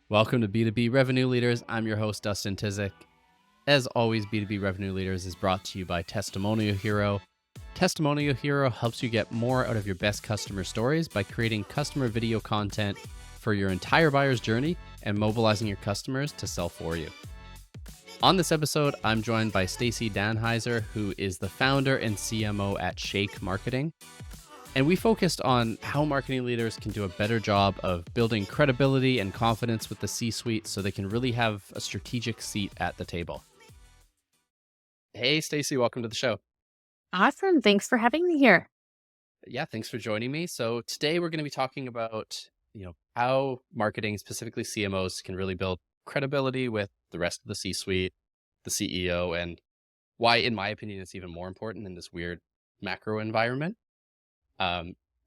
Welcome to B2B Revenue Leaders. I'm your host, Dustin. As always, B2B Revenue Leaders is brought to you by Testimonial Hero. Testimonial Hero helps you get more out of your best customer stories by creating customer video content for your entire buyer's journey and mobilizing your customers to sell for you. On this episode, I'm joined by Stacey Danheiser, who is the founder and CMO at Shake Marketing. And we focused on how marketing leaders can do a better job of building credibility and confidence with the C-suite so they can really have a strategic seat at the table. Hey, Stacey, welcome to the show. Awesome. Thanks for having me here. Yeah, thanks for joining me. So today we're going to be talking about, how marketing, specifically CMOs, can really build credibility with the rest of the C-suite, the CEO, and why, in my opinion, it's even more important in this weird macro environment.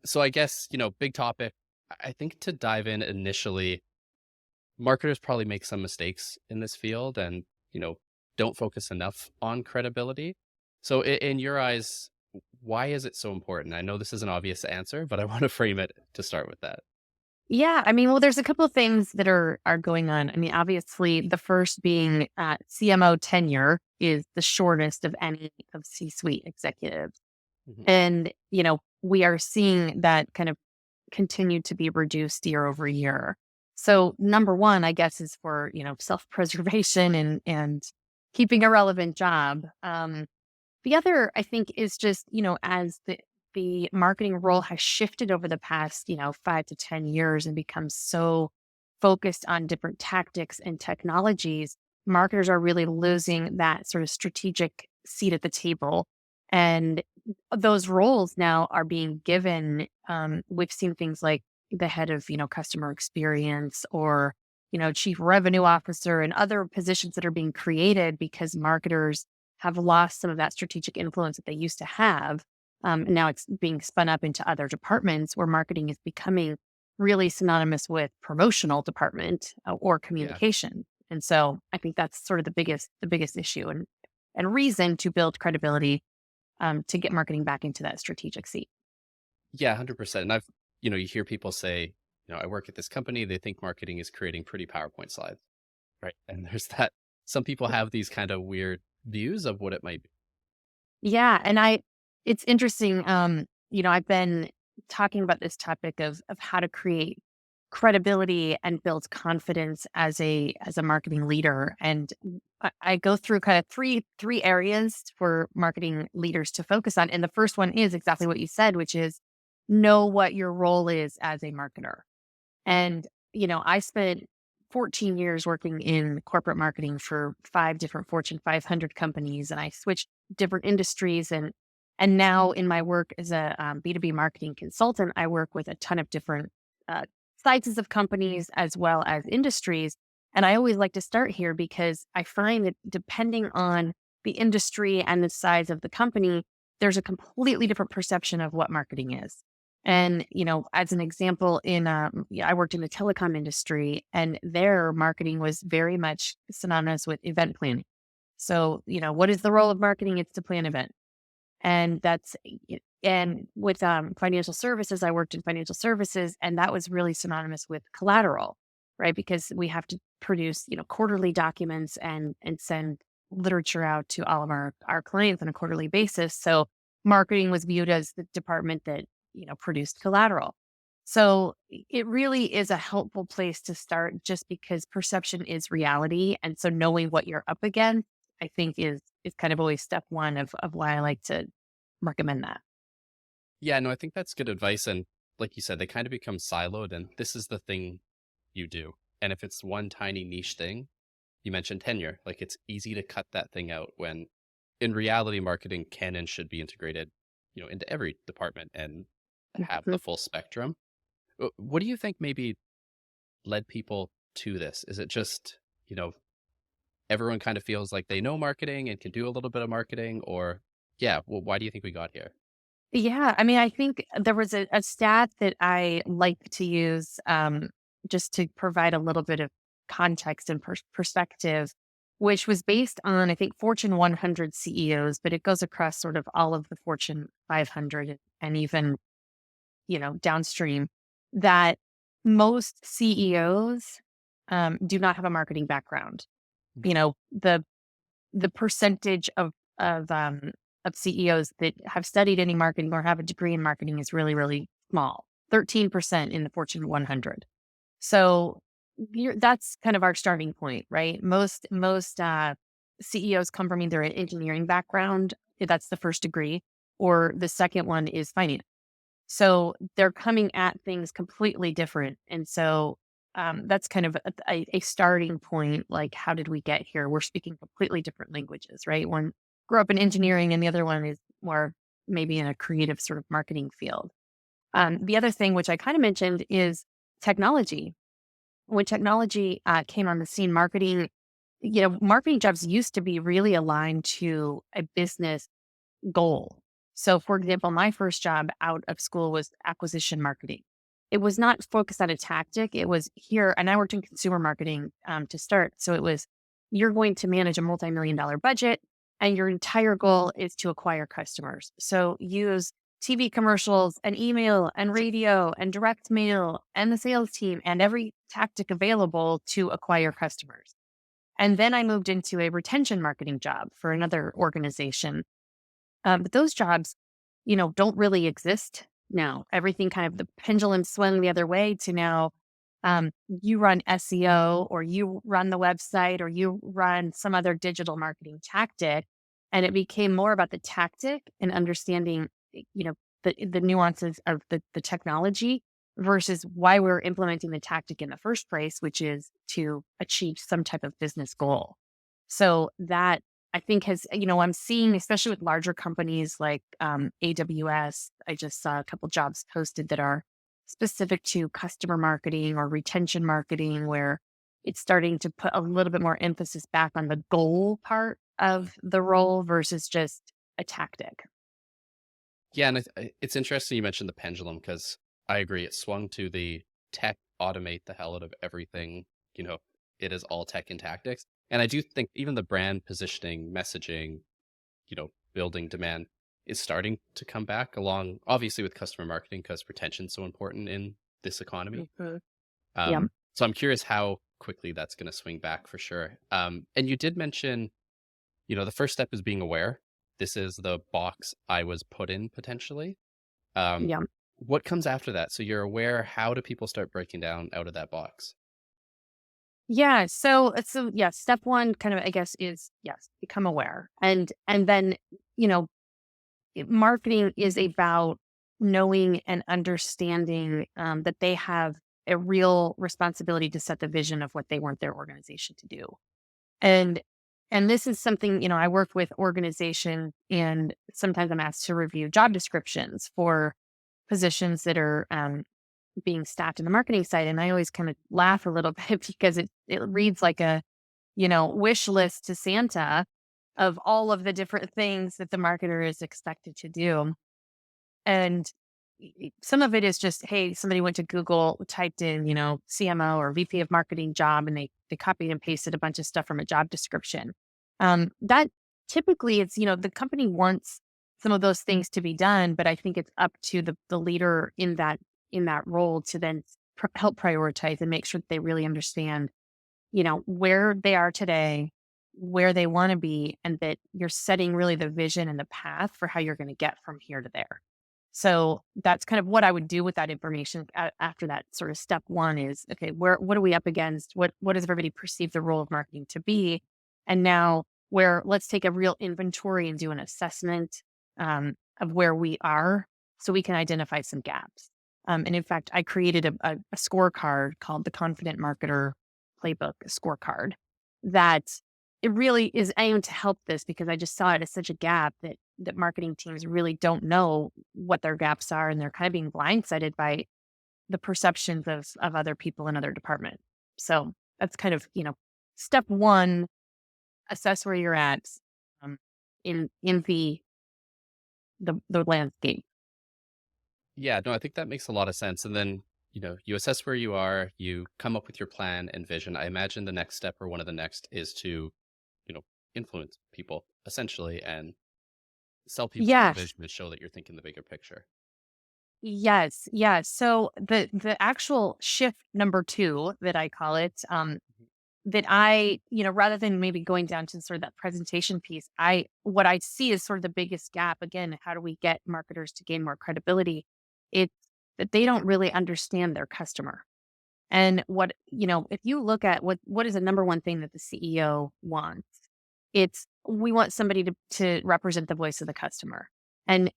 So I guess, big topic. I think to dive in initially, marketers probably make some mistakes in this field and, don't focus enough on credibility. So in your eyes, why is it so important? I know this is an obvious answer, but I want to frame it to start with that. Yeah, well, there's a couple of things that are going on. Obviously, the first being CMO tenure is the shortest of any of C-suite executives, Mhm. and we are seeing that kind of continue to be reduced year over year. So, number one, I guess, is for self-preservation and keeping a relevant job. The other, I think, is just, as the marketing role has shifted over the past, 5 to 10 years and become so focused on different tactics and technologies, marketers are really losing that sort of strategic seat at the table. And those roles now are being given. We've seen things like the head of, customer experience or, chief revenue officer and other positions that are being created because marketers have lost some of that strategic influence that they used to have. And now it's being spun up into other departments where marketing is becoming really synonymous with promotional department or Yeah. communication. And so I think that's sort of the biggest issue and reason to build credibility to get marketing back into that strategic seat. Yeah, 100%. And you hear people say, I work at this company. They think marketing is creating pretty PowerPoint slides, right? And there's that. Some people have these kind of weird views of what it might be. Yeah, it's interesting. I've been talking about this topic of how to create credibility and build confidence as a marketing leader, and I go through kind of three areas for marketing leaders to focus on. And the first one is exactly what you said, which is know what your role is as a marketer. And, I spent 14 years working in corporate marketing for 5 different Fortune 500 companies, and I switched different industries. And now in my work as a B2B marketing consultant, I work with a ton of different uh, sizes of companies as well as industries. And I always like to start here because I find that depending on the industry and the size of the company, there's a completely different perception of what marketing is. And, as an example, I worked in the telecom industry and their marketing was very much synonymous with event planning. So, what is the role of marketing? It's to plan event. And and with financial services, I worked in financial services and that was really synonymous with collateral, right? Because we have to produce, quarterly documents and send literature out to all of our clients on a quarterly basis. So marketing was viewed as the department that, produced collateral. So it really is a helpful place to start just because perception is reality. And so knowing what you're up against, I think is kind of always step one of why I like to recommend that. Yeah, no, I think that's good advice. And like you said, they kind of become siloed, and this is the thing you do. And if it's one tiny niche thing, you mentioned tenure, like it's easy to cut that thing out when in reality, marketing can and should be integrated, into every department and have the Mhm. full spectrum. What do you think maybe led people to this? Is it just, everyone kind of feels like they know marketing and can do a little bit of marketing, or yeah, well, why do you think we got here? Yeah, I think there was a stat that I like to use just to provide a little bit of context and perspective, which was based on, I think, Fortune 100 CEOs, but it goes across sort of all of the Fortune 500 and even, downstream, that most CEOs do not have a marketing background. You know, the percentage of CEOs that have studied any marketing or have a degree in marketing is really, really small. 13% in the Fortune 100. So that's kind of our starting point, right? Most CEOs come from either an engineering background, if that's the first degree, or the second one is finance. So they're coming at things completely different. And so that's kind of a starting point. Like, how did we get here? We're speaking completely different languages, right? One grew up in engineering and the other one is more maybe in a creative sort of marketing field. The other thing, which I kind of mentioned, is technology. When technology came on the scene, marketing jobs used to be really aligned to a business goal. So, for example, my first job out of school was acquisition marketing. It was not focused on a tactic. It was here, and I worked in consumer marketing to start. So it was, you're going to manage a multi-million dollar budget, and your entire goal is to acquire customers. So use TV commercials and email and radio and direct mail and the sales team and every tactic available to acquire customers. And then I moved into a retention marketing job for another organization, but those jobs, don't really exist now. Everything kind of the pendulum swung the other way to now you run SEO or you run the website or you run some other digital marketing tactic. And it became more about the tactic and understanding, the nuances of the technology versus why we're implementing the tactic in the first place, which is to achieve some type of business goal. So that I think I'm seeing, especially with larger companies like AWS, I just saw a couple jobs posted that are specific to customer marketing or retention marketing, where it's starting to put a little bit more emphasis back on the goal part of the role versus just a tactic. Yeah, and it's interesting you mentioned the pendulum because I agree. It swung to the tech automate the hell out of everything. You know, it is all tech and tactics. And I do think even the brand positioning, messaging, building demand is starting to come back along, obviously with customer marketing because retention's so important in this economy. Mhm. Yeah. So I'm curious how quickly that's going to swing back for sure. And you did mention, the first step is being aware. This is the box I was put in potentially. Um, Yeah. what comes after that? So you're aware. How do people start breaking down out of that box? Yeah. So yeah, step one kind of, I guess, is yes, become aware. And then, you know, marketing is about knowing and understanding that they have a real responsibility to set the vision of what they want their organization to do. And and this is something, I work with organizations and sometimes I'm asked to review job descriptions for positions that are being staffed in the marketing side. And I always kind of laugh a little bit because it reads like a, wish list to Santa of all of the different things that the marketer is expected to do. And some of it is just, hey, somebody went to Google, typed in, CMO or VP of marketing job, and they copied and pasted a bunch of stuff from a job description. That typically it's, the company wants some of those things to be done, but I think it's up to the leader in that role to then help prioritize and make sure that they really understand, where they are today, where they want to be, and that you're setting really the vision and the path for how you're going to get from here to there. So that's kind of what I would do with that information after that sort of step one is, okay, what are we up against? What does everybody perceive the role of marketing to be? And now let's take a real inventory and do an assessment of where we are so we can identify some gaps. And in fact, I created a scorecard called the Confident Marketer Playbook Scorecard that it really is aimed to help this because I just saw it as such a gap that marketing teams really don't know what their gaps are, and they're kind of being blindsided by the perceptions of other people in other departments. So that's kind of, step one, assess where you're at um, in the landscape. Yeah, no, I think that makes a lot of sense. And then, you assess where you are, you come up with your plan and vision. I imagine the next step or one of the next is to, you know, influence people essentially and sell people on the Yes. vision to show that you're thinking the bigger picture. Yes, yes. So the actual shift number two that I call it, that I, rather than maybe going down to sort of that presentation piece, what I see is sort of the biggest gap. Again, how do we get marketers to gain more credibility? It's that they don't really understand their customer. And if you look at what is the number one thing that the CEO wants, it's we want somebody to represent the voice of the customer. And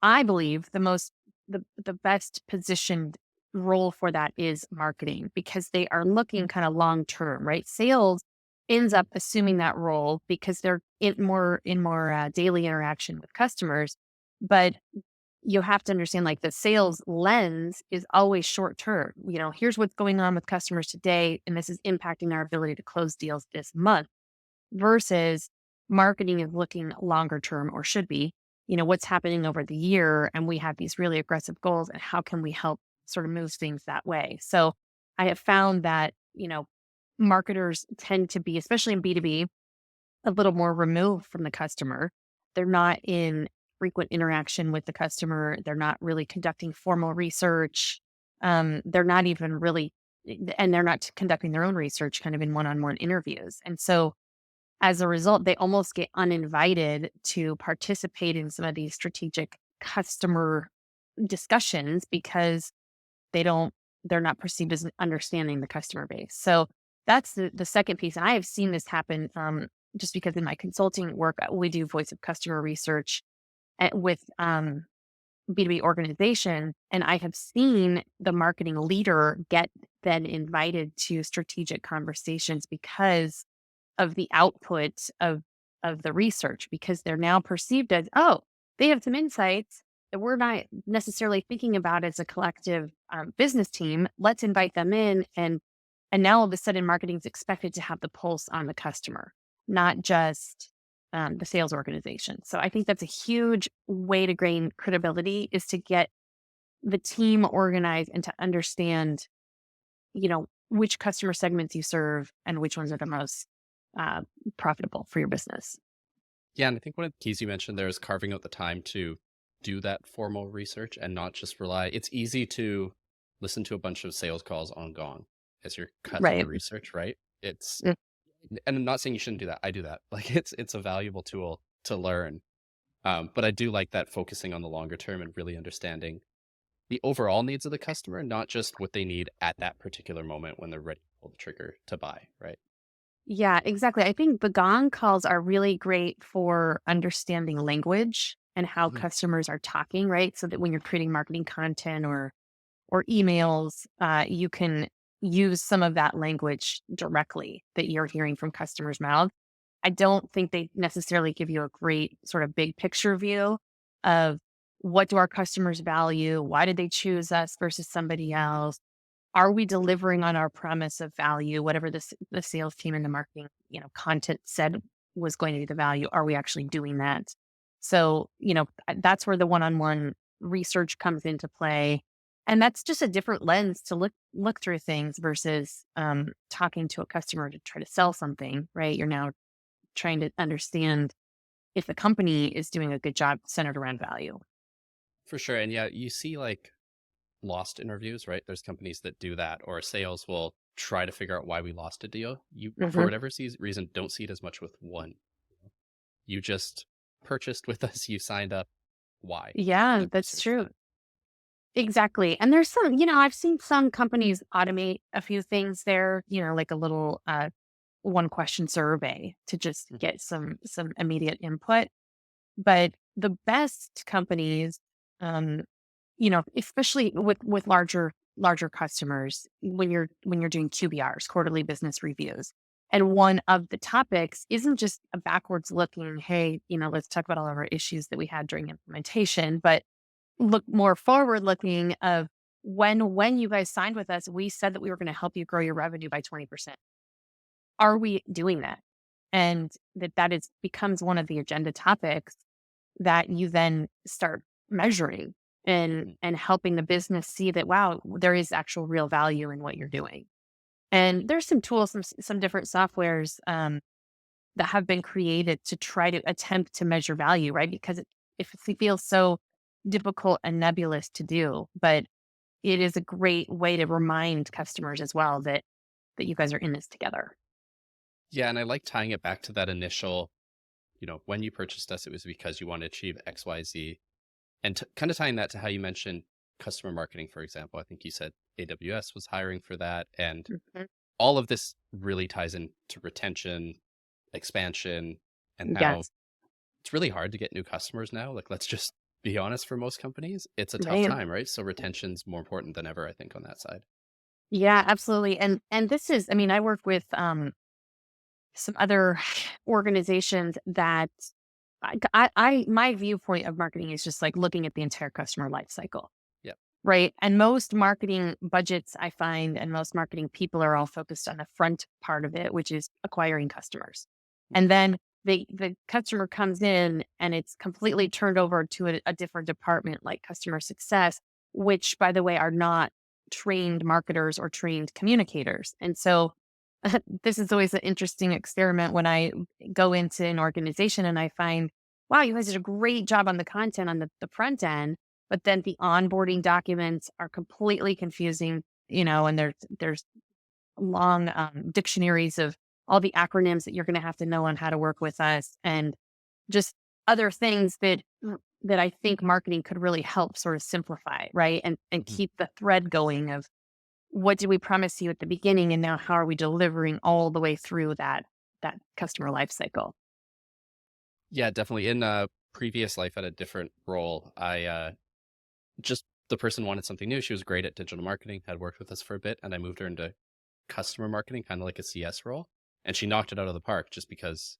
I believe the best positioned role for that is marketing because they are looking kind of long term, right? Sales ends up assuming that role because they're in more daily interaction with customers, but you have to understand like the sales lens is always short term. Here's what's going on with customers today, and this is impacting our ability to close deals this month versus marketing is looking longer term or should be, what's happening over the year. And we have these really aggressive goals and how can we help sort of move things that way? So I have found that, marketers tend to be, especially in B2B, a little more removed from the customer. They're not in frequent interaction with the customer. They're not really conducting formal research. They're not even really, and they're not conducting their own research kind of in one on one interviews. And so as a result, they almost get uninvited to participate in some of these strategic customer discussions because they're not perceived as understanding the customer base. So that's the second piece. And I have seen this happen just because in my consulting work, we do voice of customer research with B2B organization. And I have seen the marketing leader get then invited to strategic conversations because of the output of the research because they're now perceived as, oh, they have some insights that we're not necessarily thinking about as a collective business team. Let's invite them in, and now all of a sudden, marketing is expected to have the pulse on the customer, not just the sales organization. So I think that's a huge way to gain credibility is to get the team organized and to understand which customer segments you serve and which ones are the most uh, profitable for your business. Yeah, and I think one of the keys you mentioned there is carving out the time to do that formal research and not just rely. It's easy to listen to a bunch of sales calls on Gong as your cut through the Right. research, right? It's Mm. and I'm not saying you shouldn't do that. I do that. Like it's a valuable tool to learn. But I do like that focusing on the longer term and really understanding the overall needs of the customer, not just what they need at that particular moment when they're ready to pull the trigger to buy, right? Yeah, exactly. I think the gong calls are really great for understanding language and how Mhm. customers are talking, right? So that when you're creating marketing content or emails, you can use some of that language directly that you're hearing from customers' mouths. I don't think they necessarily give you a great sort of big picture view of what do our customers value? Why did they choose us versus somebody else? Are we delivering on our promise of value, whatever the sales team and the marketing, content said was going to be the value? Are we actually doing that? So, that's where the one-on-one research comes into play. And that's just a different lens to look through things versus talking to a customer to try to sell something, right? You're now trying to understand if the company is doing a good job centered around value. For sure. And yeah, you see like lost interviews, right? There's companies that do that, or sales will try to figure out why we lost a deal. You, for Mhm. whatever reason, don't see it as much with one. You just purchased with us, you signed up. Why? Yeah, Let's that's research true. that. Exactly. And there's some, I've seen some companies automate a few things there, like a little one question survey to just Mhm. get some immediate input. But the best companies, um, especially with larger customers, when you're doing QBRs, quarterly business reviews. And one of the topics isn't just a backwards looking, hey, let's talk about all of our issues that we had during implementation, but look more forward looking of when you guys signed with us, we said that we were going to help you grow your revenue by 20%. Are we doing that? And that is becomes one of the agenda topics that you then start measuring Mhm. and helping the business see that wow, there is actual real value in what you're doing. And there's some tools, some different softwares that have been created to try to attempt to measure value, right? Because if it feels so difficult and nebulous to do, but it is a great way to remind customers as well that you guys are in this together. Yeah, and I like tying it back to that initial, when you purchased us, it was because you want to achieve XYZ. And kind of tying that to how you mentioned customer marketing, for example. I think you said AWS was hiring for that. And Mhm. all of this really ties into retention, expansion, and how Yes. it's really hard to get new customers now. Like, let's just be honest, for most companies, it's a tough Right. time, right? So retention's more important than ever, I think, on that side. Yeah, absolutely. And this is, I mean, I work with some other organizations that my viewpoint of marketing is just like looking at the entire customer life cycle. Yep. Right. And most marketing budgets I find and most marketing people are all focused on the front part of it, which is acquiring customers. And then the customer comes in and it's completely turned over to a different department like customer success, which by the way are not trained marketers or trained communicators. And so this is always an interesting experiment when I go into an organization and I find, wow, you guys did a great job on the content on the front end, but then the onboarding documents are completely confusing, and there's long dictionaries of all the acronyms that you're going to have to know on how to work with us, and just other things that I think marketing could really help sort of simplify, right, and Mhm. keep the thread going of what did we promise you at the beginning, and now how are we delivering all the way through that customer life cycle. Yeah, definitely. In a previous life at a different role, I just the person wanted something new. She was great at digital marketing, had worked with us for a bit, and I moved her into customer marketing, kind of like a CS role. And she knocked it out of the park just because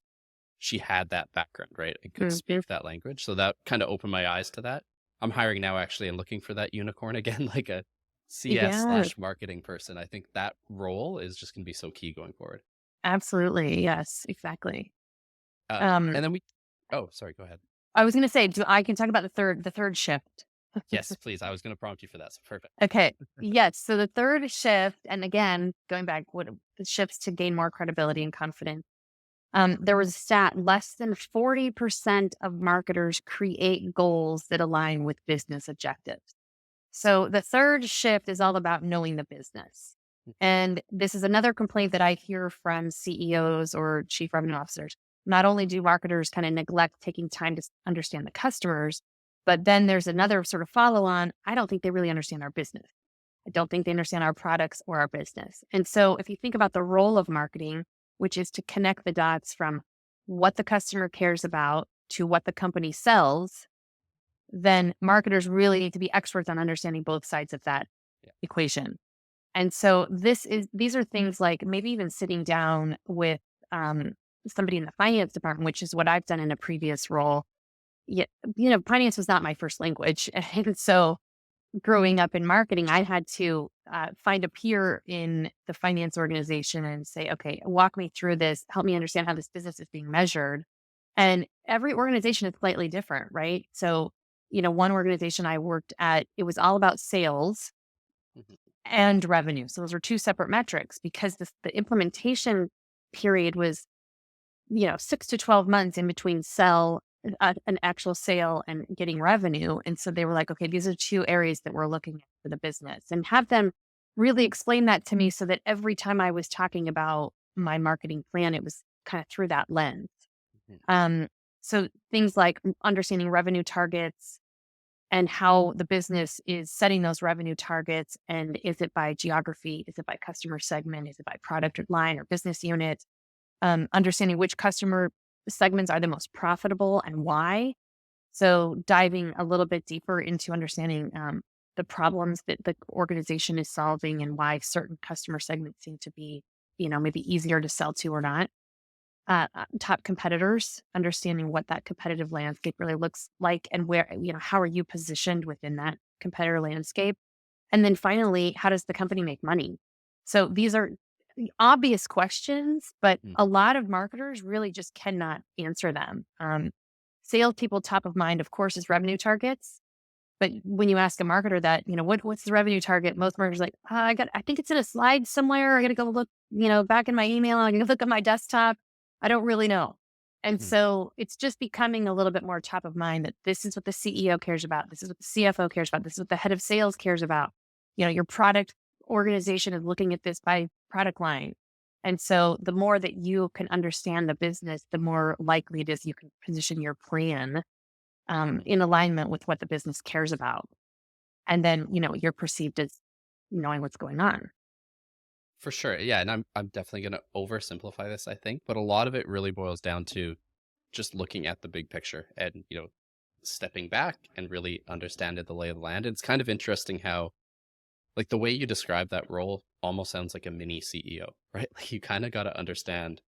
she had that background, right? And could Mhm. speak that language. So that kind of opened my eyes to that. I'm hiring now actually and looking for that unicorn again, like a CS Yeah, slash marketing person. I think that role is just going to be so key going forward. absolutely. Yes, exactly. Um, And then oh, sorry, go ahead. I was going to say, do I can talk about the third shift. Yes, please. I was going to prompt you for that. So perfect. Okay. Yes. So the third shift, and again, going back, what the shifts to gain more credibility and confidence. There was a stat: less than 40% of marketers create goals that align with business objectives. So the third shift is all about knowing the business. And this is another complaint that I hear from CEOs or chief revenue officers. Not only do marketers kind of neglect taking time to understand the customers, but then there's another sort of follow on. I don't think they really understand our business. I don't think they understand our products or our business. And so if you think about the role of marketing, which is to connect the dots from what the customer cares about to what the company sells, then marketers really need to be experts on understanding both sides of that Yeah. equation. And so these are things like maybe even sitting down with um, somebody in the finance department, which is what I've done in a previous role. Yeah, finance was not my first language, and so growing up in marketing, I had to find a peer in the finance organization and say, okay, walk me through this, help me understand how this business is being measured. And every organization is slightly different, right? So, one organization I worked at, it was all about sales Mhm. and revenue. So those were two separate metrics because the implementation period was 6 to 12 months in between an actual sale and getting revenue. And so they were like, okay, these are two areas that we're looking at for the business, and have them really explain that to me so that every time I was talking about my marketing plan, it was kind of through that lens. Mhm. Um, so things like understanding revenue targets and how the business is setting those revenue targets. And is it by geography? Is it by customer segment? Is it by product or line or business unit? Understanding which customer segments are the most profitable and why. So diving a little bit deeper into understanding the problems that the organization is solving and why certain customer segments seem to be, maybe easier to sell to or not. Top competitors, understanding what that competitive landscape really looks like and where, how are you positioned within that competitor landscape? And then finally, how does the company make money? So these are obvious questions, but Mm. a lot of marketers really just cannot answer them. Salespeople top of mind, of course, is revenue targets. But when you ask a marketer that, what's the revenue target? Most marketers are like, I think it's in a slide somewhere. I got to go look, back in my email. I got to look at my desktop. I don't really know. And Mhm. so it's just becoming a little bit more top of mind that this is what the CEO cares about. This is what the CFO cares about. This is what the head of sales cares about. Your product organization is looking at this by product line. And so the more that you can understand the business, the more likely it is you can position your plan in alignment with what the business cares about. And then, you're perceived as knowing what's going on. For sure. Yeah, and I'm definitely going to oversimplify this, I think, but a lot of it really boils down to just looking at the big picture and, stepping back and really understanding the lay of the land. It's kind of interesting how, like, the way you describe that role almost sounds like a mini CEO, right? Like, you kind of got to understand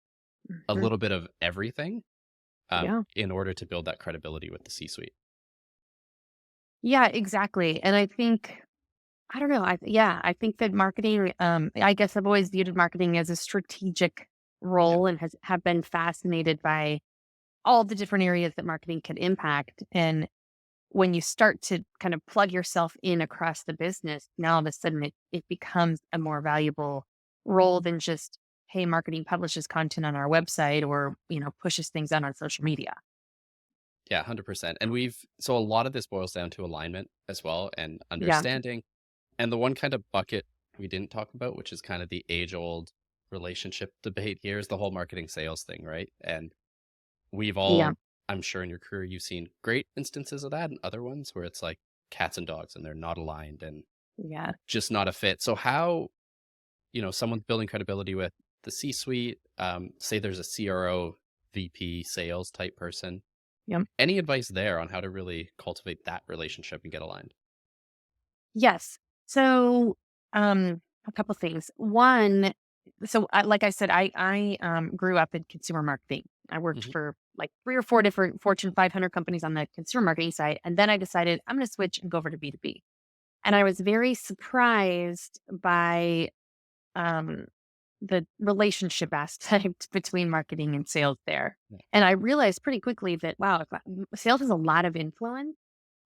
a Mhm. little bit of everything Yeah. in order to build that credibility with the C-suite. Yeah, exactly. And I think, I don't know. I think that marketing, I guess I've always viewed marketing as a strategic Yeah. role and have been fascinated by all the different areas that marketing can impact. And when you start to kind of plug yourself in across the business, now all of a sudden it becomes a more valuable role than just, hey, marketing publishes content on our website or, pushes things out on social media. Yeah, 100%. And so a lot of this boils down to alignment as well and Yeah. understanding. And the one kind of bucket we didn't talk about, which is kind of the age old relationship debate here, is the whole marketing sales thing, right? And we've Yeah. all, I'm sure in your career, you've seen great instances of that and other ones where it's like cats and dogs and they're not aligned and Yeah. just not a fit. So, how, someone's building credibility with the C suite, say there's a CRO, VP, sales type person, Yeah. any advice there on how to really cultivate that relationship and get aligned? Yes. So, a couple things. One, so like I said, I grew up in consumer marketing. I worked Hmm. for like 3 or 4 different Fortune 500 companies on the consumer marketing side, and then I decided I'm going to switch and go over to B2B. And I was very surprised by um, the relationship aspect between marketing and sales there. Yeah. And I realized pretty quickly that wow, sales has a lot of influence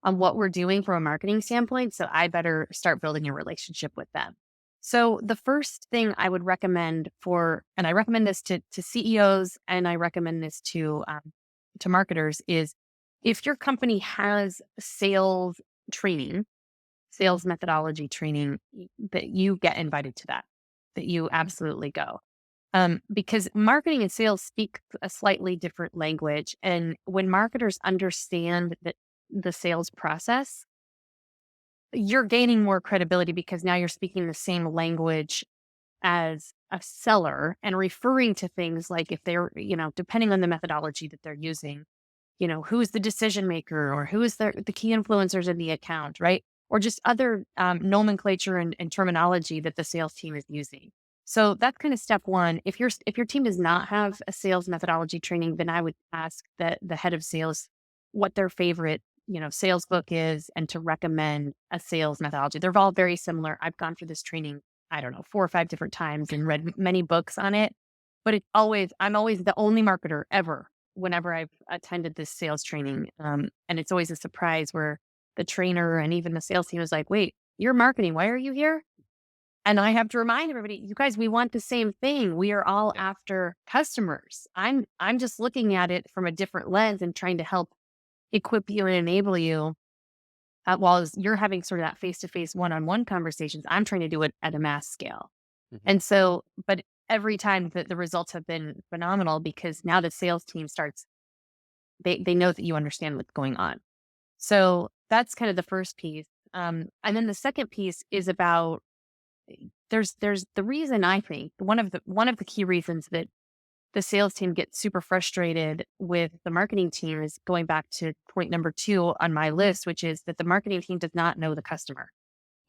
on what we're doing from a marketing standpoint. So I better start building a relationship with them. So the first thing I would recommend and I recommend this to CEOs and I recommend this to marketers is if your company has sales training, sales methodology training, that you get invited to that you absolutely go. Because marketing and sales speak a slightly different language. And when marketers understand that the sales process, you're gaining more credibility because now you're speaking the same language as a seller and referring to things like if they're, depending on the methodology that they're using, who's the decision maker or who is the key influencers in the account, right? Or just other nomenclature and terminology that the sales team is using. So that's kind of step one. If your team does not have a sales methodology training, then I would ask the head of sales what their favorite sales book is and to recommend a sales methodology. They're all very similar. I've gone through this training, I don't know, 4 or 5 different times and read many books on it. But I'm always the only marketer ever whenever I've attended this sales training. And it's always a surprise where the trainer and even the sales team is like, wait, you're marketing. Why are you here? And I have to remind everybody, you guys, we want the same thing. We are all Yeah. after customers. I'm just looking at it from a different lens and trying to help equip you and enable you. While you're having sort of that face to face, one on one conversations, I'm trying to do it at a mass scale. Hmm. And so, but every time the results have been phenomenal because now the sales team starts, they know that you understand what's going on. So that's kind of the first piece. And then the second piece is about there's the reason I think one of the key reasons that the sales team gets super frustrated with the marketing team is going back to point number 2 on my list, which is that the marketing team does not know the customer.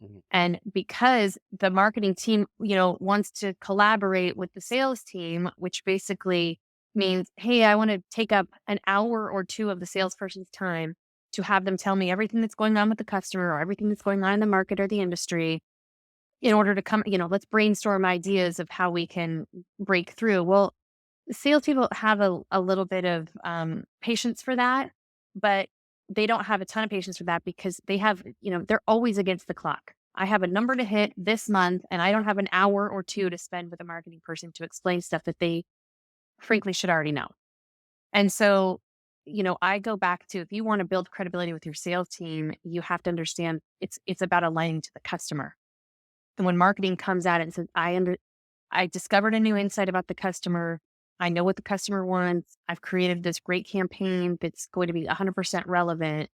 Hmm. And because the marketing team, wants to collaborate with the sales team, which basically means, hey, I want to take up an hour or two of the salesperson's time to have them tell me everything that's going on with the customer or everything that's going on in the market or the industry in order to come, let's brainstorm ideas of how we can break through. Well, salespeople have a little bit of patience for that, but they don't have a ton of patience for that because they're always against the clock. I have a number to hit this month, and I don't have an hour or two to spend with a marketing person to explain stuff that they frankly should already know. And so, I go back to, if you want to build credibility with your sales team, you have to understand it's about aligning to the customer. And when marketing comes at it and says, I discovered a new insight about the customer. I know what the customer wants. I've created this great campaign that's going to be 100% relevant.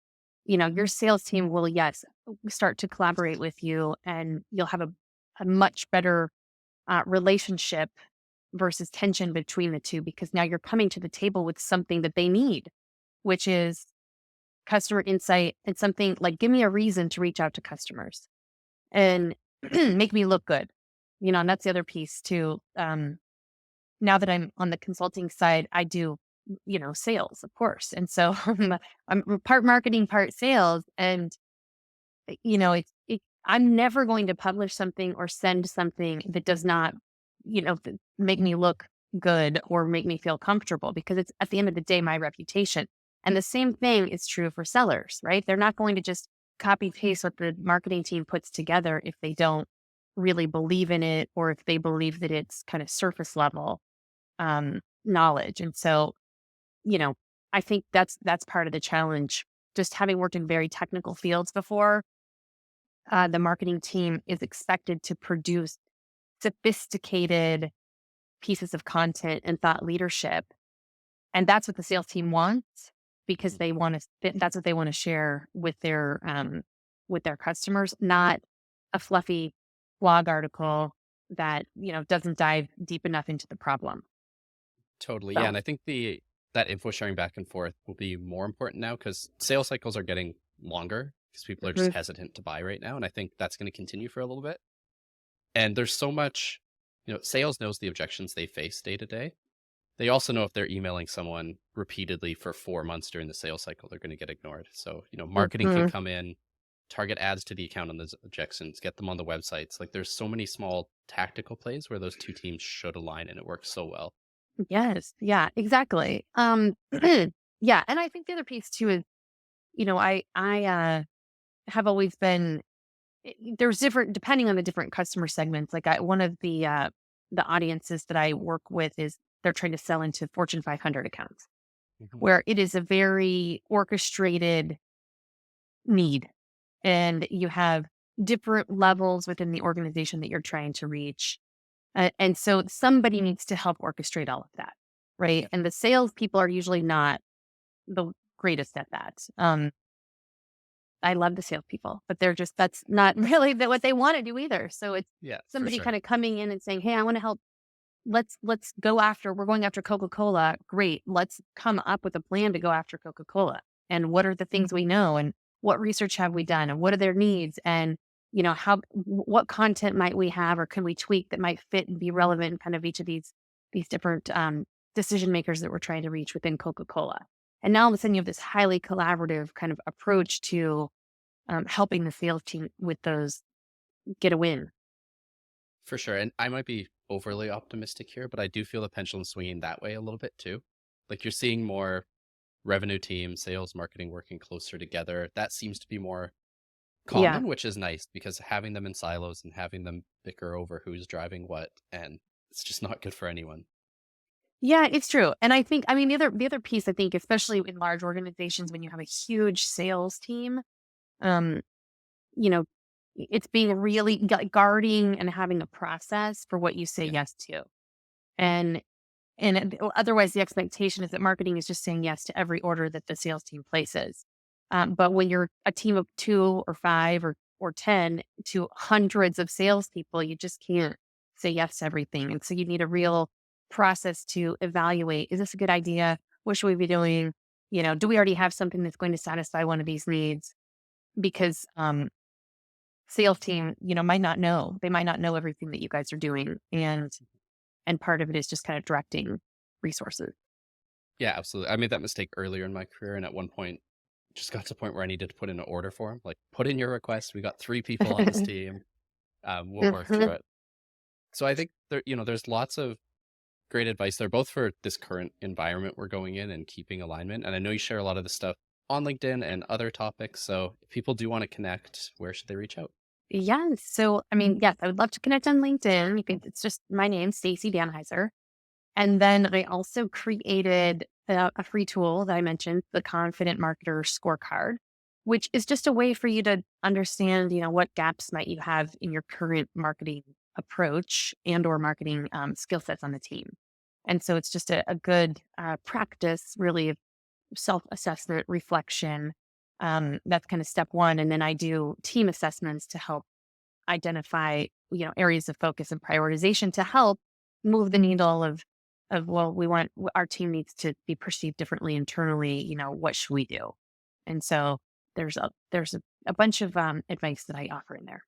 Your sales team will, yes, start to collaborate with you, and you'll have a much better relationship versus tension between the two, because now you're coming to the table with something that they need, which is customer insight and something like, give me a reason to reach out to customers and make me look good. And that's the other piece too. Now that I'm on the consulting side, I do, sales, of course. And so I'm part marketing, part sales. And, I'm never going to publish something or send something that does not, make me look good or make me feel comfortable, because it's, at the end of the day, my reputation. And the same thing is true for sellers, right? They're not going to just copy paste what the marketing team puts together if they don't really believe in it, or if they believe that it's kind of surface level knowledge. And so, you know, I think that's part of the challenge. Just having worked in very technical fields before, the marketing team is expected to produce sophisticated pieces of content and thought leadership, and that's what the sales team wants, because they want to. That's what they want to share with their customers, not a fluffy blog article that doesn't dive deep enough into the problem. Totally. Yeah. So And I think that info sharing back and forth will be more important now because sales cycles are getting longer because people are just mhm, hesitant to buy right now. And I think that's going to continue for a little bit. And there's so much, sales knows the objections they face day to day. They also know if they're emailing someone repeatedly for 4 months during the sales cycle, they're going to get ignored. So, marketing can mhm. come in, target ads to the account on those objections, get them on the websites. Like there's so many small tactical plays where those two teams should align and it works so well. Yes, yeah, exactly. Yeah, and I think the other piece too is, I have always been. There's different, depending on the different customer segments. Like, one of the audiences that I work with is, they're trying to sell into Fortune 500 accounts, Mhm. where it is a very orchestrated need, and you have different levels within the organization that you're trying to reach. And so somebody needs to help orchestrate all of that, right? Yeah, And the salespeople are usually not the greatest at that. I love the salespeople, but that's not really what they want to do either. So it's yeah, for somebody sure. kind of coming in and saying, "Hey, I want to help. Let's go after. We're going after Coca-Cola. Great. Let's come up with a plan to go after Coca-Cola. And what are the things we know? And what research have we done? And what are their needs? And what content might we have, or can we tweak that might fit and be relevant in kind of each of these different decision makers that we're trying to reach within Coca-Cola." And now all of a sudden you have this highly collaborative kind of approach to helping the sales team with those, get a win. For sure. And I might be overly optimistic here, but I do feel the pendulum swinging that way a little bit too. Like you're seeing more revenue team, sales, marketing working closer together. That seems to be more Yeah. common, which is nice because having them in silos and having them bicker over who's driving what, and it's just not good for anyone. Yeah, it's true. And I think, I mean, the other piece, I think, especially in large organizations, when you have a huge sales team, um, you know, it's being really guarding and having a process for what you say Yeah. yes to. And otherwise the expectation is that marketing is just saying yes to every order that the sales team places. But when you're a team of 2 or 5 or 10 to hundreds of salespeople, you just can't say yes to everything. And so you need a real process to evaluate, is this a good idea? What should we be doing? Do we already have something that's going to satisfy one of these needs? Because sales team, might not know. They might not know everything that you guys are doing. And part of it is just kind of directing resources. Yeah, absolutely. I made that mistake earlier in my career. And at one point, just got to the point where I needed to put in an order for them. Like, put in your request. We got 3 people on this team. We'll work through Mhm. it. So I think there's lots of great advice there, both for this current environment we're going in and keeping alignment. And I know you share a lot of this stuff on LinkedIn and other topics. So if people do want to connect, where should they reach out? Yes. So, I mean, yes, I would love to connect on LinkedIn. It's just my name, Stacey Danheiser. And then I also created a free tool that I mentioned, the Confident Marketer Scorecard, which is just a way for you to understand, what gaps might you have in your current marketing approach and or marketing skill sets on the team. And so it's just a good practice, really, of self-assessment, reflection. That's kind of step one. And then I do team assessments to help identify, areas of focus and prioritization to help move the needle of well, we want our team needs to be perceived differently internally. What should we do? And so there's a bunch of advice that I offer in there.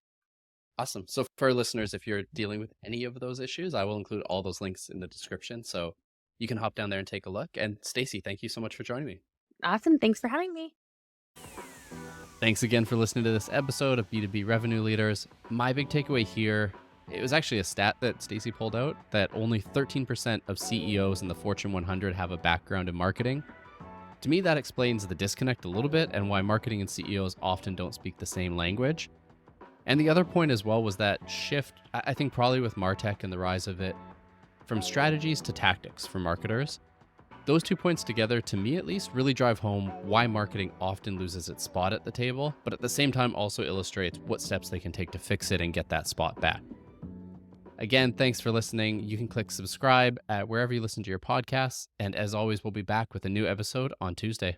Awesome. So for our listeners, if you're dealing with any of those issues, I will include all those links in the description. So you can hop down there and take a look. And Stacey, thank you so much for joining me. Awesome. Thanks for having me. Thanks again for listening to this episode of B2B Revenue Leaders. My big takeaway here, it was actually a stat that Stacey pulled out that only 13% of CEOs in the Fortune 100 have a background in marketing. To me, that explains the disconnect a little bit and why marketing and CEOs often don't speak the same language. And the other point as well was that shift, I think probably with MarTech and the rise of it, from strategies to tactics for marketers. Those 2 points together, to me at least, really drive home why marketing often loses its spot at the table, but at the same time also illustrates what steps they can take to fix it and get that spot back. Again, thanks for listening. You can click subscribe at wherever you listen to your podcasts. And as always, we'll be back with a new episode on Tuesday.